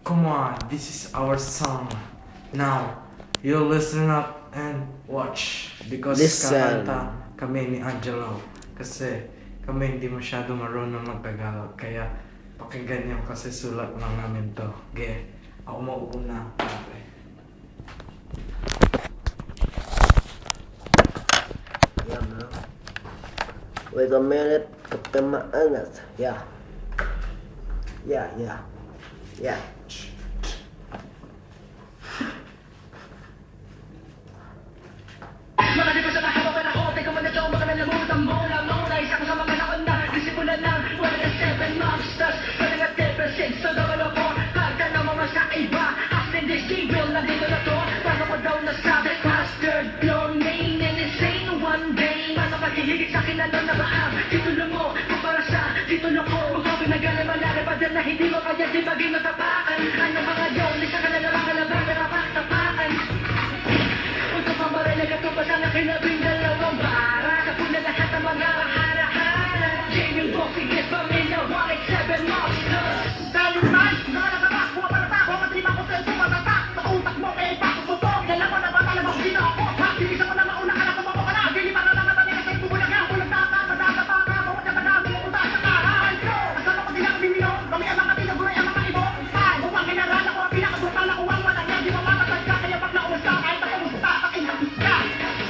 Come on, this is our song. Now, you listen up and watch. Because Listen. kakanta kami ni Angelo. Kasi kami hindi masyado marunong mag-Tagalog. Kaya pakinggan niyo kasi sulat lang namin to. Okay, ako mauuna. Okay. Yeah, bro. Wait a minute. Kapag maangas. Yeah. Yeah. Mga di ko sa kahawakan ako, teka mo na dyan, baka nalamutan mo lamang na isa ko sa mga nauna, disipulan lang, wala na 7 monsters, wala na 10%, so gawalo ko, karga na mga sa iba, after this evil, nandito na to, paano ko daw nasabi, bastard, your name, and insane one day, paano maghihilig sa akin, ano na ba ang titulo mo, kumpara sa titulo ko, kung pinagalan malari pa dyan na hindi mo kaya di maging matapakan, ano mga yun, isa ka na naman kalabang, tapakan, Untung pamarala ka pa sana kinabing dalawang bara Tapos na lahat ng mga hara-hara Jamie Bossing, yes, Pamela, 187 Monsters Tayo man, nakalatabak, buwa pa na pa Huwag matrima ko sa ito matatak Sa utak mo, eh, pasok mo to Dalawa na ba talagang sino ako? Magbibisa ko na mauna ka na, kumapo ka na Dilipan na lang natin sa ibubulaga Walang tata, madadapa ka Bawat na madami mo punta sa karahan ko Asama ko din ang bimino Kami ang mga tinaguray, ang mga ibon Ay, huwag kinaran ako ang pinakabrutal Ako ang matanya, di mamamatag ka Kaya pag naumas ka, kahit ako musta Pakinabis ka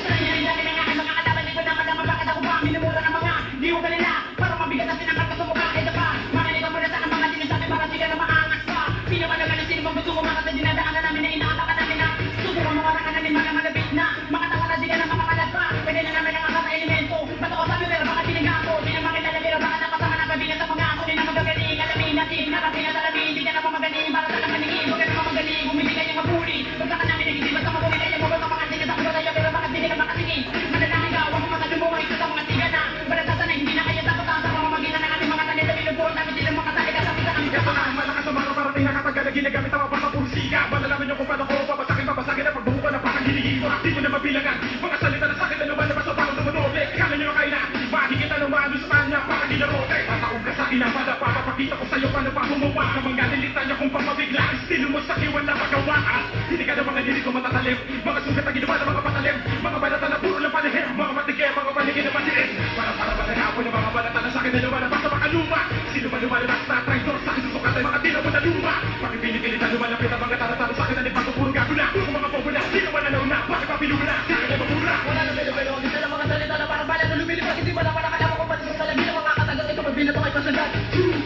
Sarili natin ang aking mga kalaban Di ko na malaman bakit ako ba Minumura ng mga di ko kanila Para mabigat ang sinangkat sa mukha Ito pa, makalipan mo na sa mga tinisabi Para di ka na maangas pa Pinamalagan ang sino mong gusto mo Mga sa dinadaanan namin na inaatakan namin na Subukan mo karang namin mga malapit na Mga tawa na di ka na makakalat pa Pwede na namin ang akata elemento Bato ko sabi pero baka tiniga ako Di na makilala pero baka napasama na kabinet sa mga ako Di na magagaling alamin natin Nakating at alamin Di ka na pamagaling Para sa namaningin Huwag ka na pamagaling Bumili ka niyang mapuri Pagkaka namin nagisibat sa mapuri Kaya mo ba mga tinigat ako tayo Pero baka di ka makatingin Mananangin ka Huwag mo matagumuha Isa sa mga tiga na Balagtasa na hindi na kaya dapat Sa mga magitan ng aming mga kanila Binubuhan namin silang mga talika Sa mga kami Ito na, malakas ang mga parating na kapag ginagamit ang mga pasapursika Malalaman niyo kung paano ko babasagin at pagbubuka na parang hinihingi Di mo na mabilangan Mga salita na sakit na lumalabas o parang tumunoble Kala niyo kayo na makikita ng maano sa kanya Parang ginarote Tataog ka sa inamada Papapakita ko sa'yo paano pa gumawa Kamang ganilitan niya kung papabigla Estilo mo sa kiwan na pagkawaan Hindi ka na mga lirik ko matatalim Mga sugat na ginawa ng mga patalim Mga balata na puro lang panihim Mga matike, mga paligid na matiis Para matagapoy ng mga balata na sakit na lumalabas sa mga luma Sino man lumalabas na traitor sa akin susukat ay mga tila mo na luma Bakit pinipilit na lumalapit ang mga taratado sa akin na nipagpo puro gago na Kung mga popo na, sino man nanaw na Bakit papilugo na, sino na mapura Wala na pero Di na mga salita na parang bala na lumilipad Hindi mo na pala kalaman kung pati sa salabi ng mga katagang ito Magbilat ako ay pasagad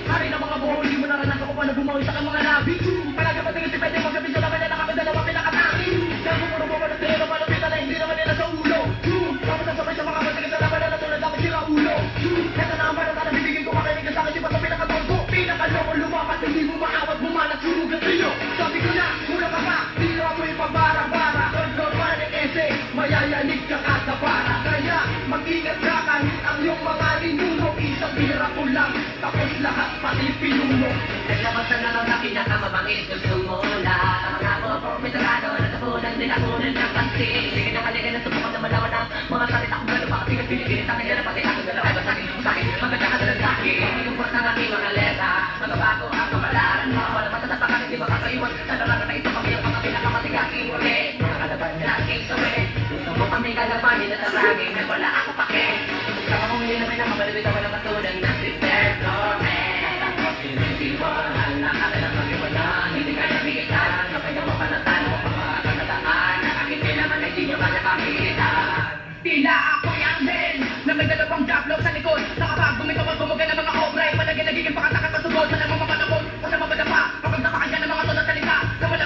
Hari ng mga buho Hindi mo naranasan kung paano bumawi sa kang mga labi Palagi patingin si Pwede magkabit sa laban na kami dalawa pinakataki Sabi mo rin mo ba ng tira Malupitan na hindi naman nila sa ulo Tapos nasabay sa mga patingin sa laban na natulad ako sila ulo Ito na ang balata na bibigyan ko makinig sa akin Di ba sa pinakatulgo Pinakaloko lumapat Hindi mo maawat bumalat Surugan sa'yo Sabi ko na Mula ka pa Tira mo yung pabara-bara Kontrol pa ng ese Mayayanig ka kada para Kaya mag-ingat ka kahit ang iyong mga ninuno Isang bira ko lang Tapos lahat pati pinuno Naglabas na naman na pinakamabangis Gusto mo lahat ang mga ako May sarado na tapunan din ako ng pansin Sige na kaligan na subukan na malawan ng mga salita kong gano'n Bakit tingin pinipilit ang kanya na pati ako Dalawa ba sa'kin sa akin Maganda ka talagang sa'kin Inumpos ng aking mga letra Magabago ang kapalaran mo Wala pa sa tapakan Hindi makakaiwan Sa dalaran na ito kami ang mga pinakamatigaking ulit Mga kalaban na aking sawi Gusto mo kami kalabanin at tarangin Na wala ako pake Sama kong hindi namin ang mabalibit ako ng katulad ng Sister Flores Tapos pinisiwan Ang nakatalang mag-iwala Hindi ka nabigitan Kapag ang mapanatan mo pang mga kanataan Na aking kailangan ay di nyo kanya kakitaan Tila ako yan din Na may dalawang joblog sa likod Nakapag bumitaw at bumuga ng mga obra Ay palagi nagiging pakatakat sa sugod Sa namang mga panahon Kasama ba na pa Kapag napakagyan ng mga tunang salita Na wala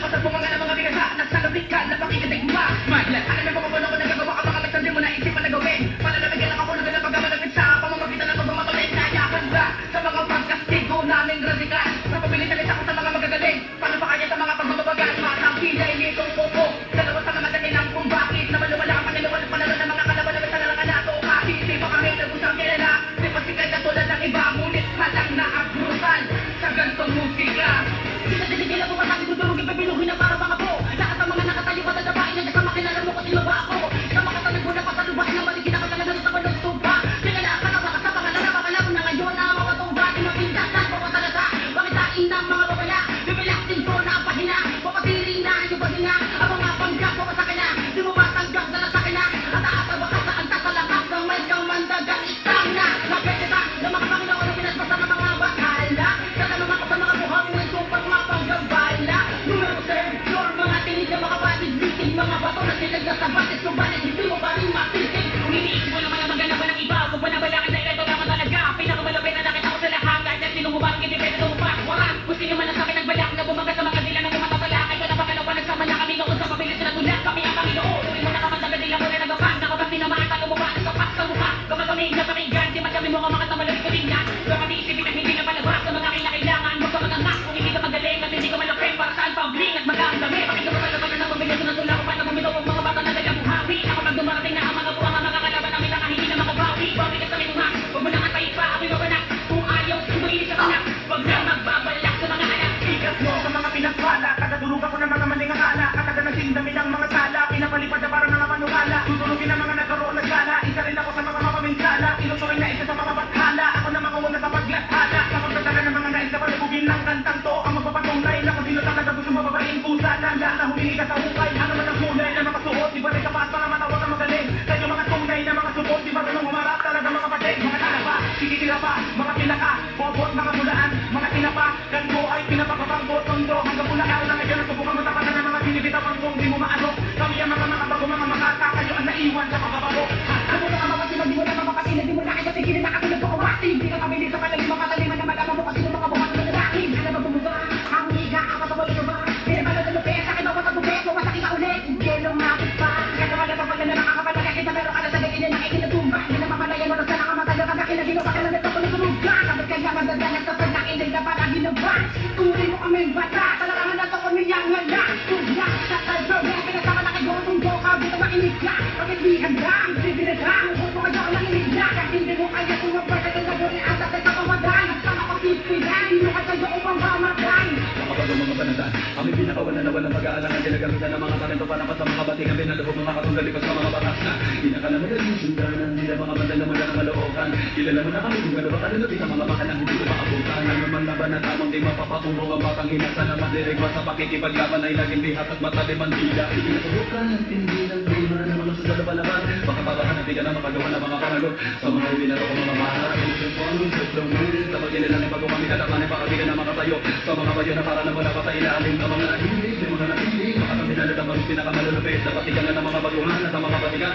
ang mga pinagpala. Kadadulog ako ng mga maling akala. Kataga ng sindami ng mga sala. Pinapalipad na parang mga manukala. Tutulugin ang mga nagkaroon ng gala. Isa rin ako sa mga mapaminsala. Inutuloy na isa sa mga bathala. Ako na mga una sa paglathala. Sa pagtataga ng mga nais na palibugin ng kantang to. Ang magpapatunay na kung sino talaga gusto mababain pusa. Lala na humingi ka sa hukay. Ano man ang kulay na makasuot. Di ba rin kapat mga matawag ang magaling. Kayo mga tunay na mga support. Di ba rin humarap talaga mga patay. Mga tinapa, sikitira pa, mga pinaka. Bobot, mga bulaan, mga tinapa. Ganto ay pinapakabanggo. Tondo, hanggang bulaan lang ngayon. Subukan mo tapakan ng mga binibitapang kung di mo maano. Kami ang mga bago, mga makata. Kayo ang naiwan sa pagbabago. Ano mo na mapatibag, di mo na mapakatilan. Di mo na kita tigilin na katulad ko kumati. Hindi ka kabilis sa palalim, mga taliman na malaman mo kasi ng mga buhat na nalakin. Alam mo bumuga, ang higa, ang matawal ito ba? Pinabala ng lupes, akin ako matagupes, masakit ka ulit. Hindi lumapit pa. Kaya wala pa pag na nakakapalaga kita, pero ka na sa ganyan na nakikinatumba. Hindi na mamalayan mo lang sa nakamatagal ka nakinagin mo, baka lang ito kung nagulugga. Kapit ka nga magdadanas sa pagkakinig na palagi na ba? Tuloy mo kaming bata, talagang na ito kami yang ngala. Tugla, sa kalbo, may pinasama na kay Gotong Boka, buto makinig ka. Pag hindi handa, hindi binagam, kung mo kayo ang nanginig na. Kahit hindi mo kaya sumabay, sa ganda ni Ata, sa pamadan. Sama ko pipilan, hindi mo kayo upang pamadan. Kapag mga panandaan, kami pinakawalan na walang mag-aalangan. Ginagamitan ng mga talento panapat sa mga batingan. Pinalubog mga katunggal lipas sa mga batas na pinakalamadaling yung sundanan nila mga bandal na mula ng malookan. Kilala mo na kami kung gano'n makalunod sa mga makalang hindi ko maabutan. Ang naman laban na tamang di mapapatumbong ang batang hinasa na mandirigwa sa pakikipaglaban ay naging bihat at matalim ang tila. Ikinatubukan ng tindi ng lima na mga sa dalabalaban. Baka babahan at di ka na makagawa ng mga panagot sa mga ibinaro ko mga mahal. Ilusyon po ang lusot ng mulit. Dapat kinilang ipagumami kalaban ay para di ka na makatayo sa mga bayo na para na wala pa sa ilalim ng mga nahilig. Di mo na nahilig. Makakamilalit ang mga pinakamalulupit. Dapat di ka na ng mga baguhan at ang mga batigan.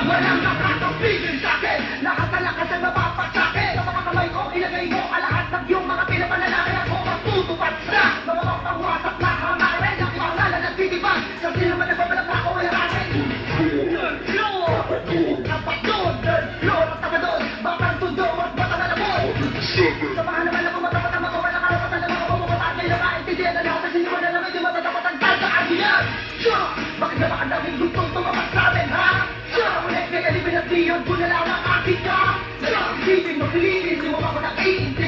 Walang nakakapigil sa'kin. Lahat na lakas ang mapapasakit. Sa mga kamay ko, ilagay mo ang lahat ng iyong mga pinapanalangin. Ako matutupad sa mga mapangwasak na hangarin. Ang pangalan at titipan. Kasi naman nagbabalak na ako ay rasin. Kapag doon, lord at tagadon. Bakang tundo at bata na labon. Samahan naman ako matapatama ko. Walang karapatan na mga pamukatan. May nakaintindihan na lahat. Kasi naman alam ito matatapat ang tagkaagiyan. Bakit na ang daming gustong tumakas sa amin, ha? Ulit may kalibin at diyon ko na lang ang aking ka. Isipin mo, piliin, di mo ako nakaintindi.